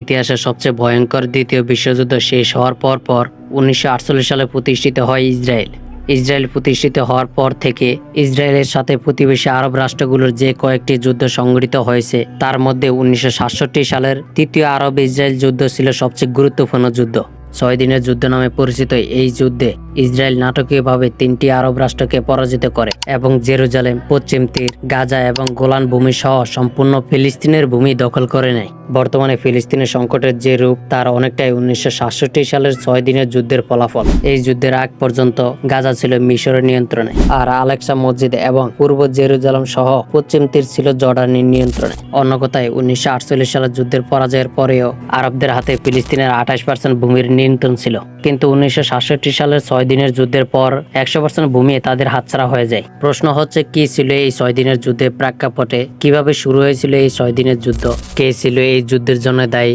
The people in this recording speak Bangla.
ইতিহাসের সবচেয়ে ভয়ঙ্কর দ্বিতীয় বিশ্বযুদ্ধ শেষ হওয়ার পর 1948 সালে প্রতিষ্ঠিত হয় ইসরায়েল। ইসরায়েল প্রতিষ্ঠিত হওয়ার পর থেকে ইসরায়েলের সাথে প্রতিবেশী আরব রাষ্ট্রগুলোর যে কয়েকটি যুদ্ধ সংঘটিত হয়েছে তার মধ্যে 1967 সালের তৃতীয় আরব ইসরায়েল যুদ্ধ ছিল সবচেয়ে গুরুত্বপূর্ণ যুদ্ধ। 6 দিনের যুদ্ধ নামে পরিচিত এই যুদ্ধে ইসরায়েল নাটকীয়ভাবে 3টি আরব রাষ্ট্রকে পরাজিত করে এবং জেরুজালেম, পশ্চিম তীর, গাজা এবং গোলান ভূমি সহ সম্পূর্ণ ফিলিস্তিনের ভূমি দখল করে নেয়। বর্তমানে ফিলিস্তিনের সংকটের যে রূপ তার অনেকটাই 1967 সালের 6 দিনের যুদ্ধের ফলাফল। এই যুদ্ধের আগ পর্যন্ত গাজা ছিল মিশরের নিয়ন্ত্রণে, আর আলেকসা মসজিদ এবং পূর্ব জেরুজালেম সহ পশ্চিম তীর ছিল জর্ডানের নিয়ন্ত্রণে। অন্য কথায় 1948 সালের যুদ্ধের পরাজয়ের পরেও আরবদের হাতে ফিলিস্তিনের 28% ভূমির নিয়ন্ত্রণ ছিল, কিন্তু 1967 সালের 6 দিনের যুদ্ধের পর 100% ভূমি তাদের হাতছাড়া হয়ে যায়। প্রশ্ন হচ্ছে, কি ছিল এই 6 দিনের যুদ্ধের প্রেক্ষাপটে, কিভাবে শুরু হয়েছিল এই 6 দিনের যুদ্ধ, কে ছিল এই যুদ্ধের জন্য দায়ী?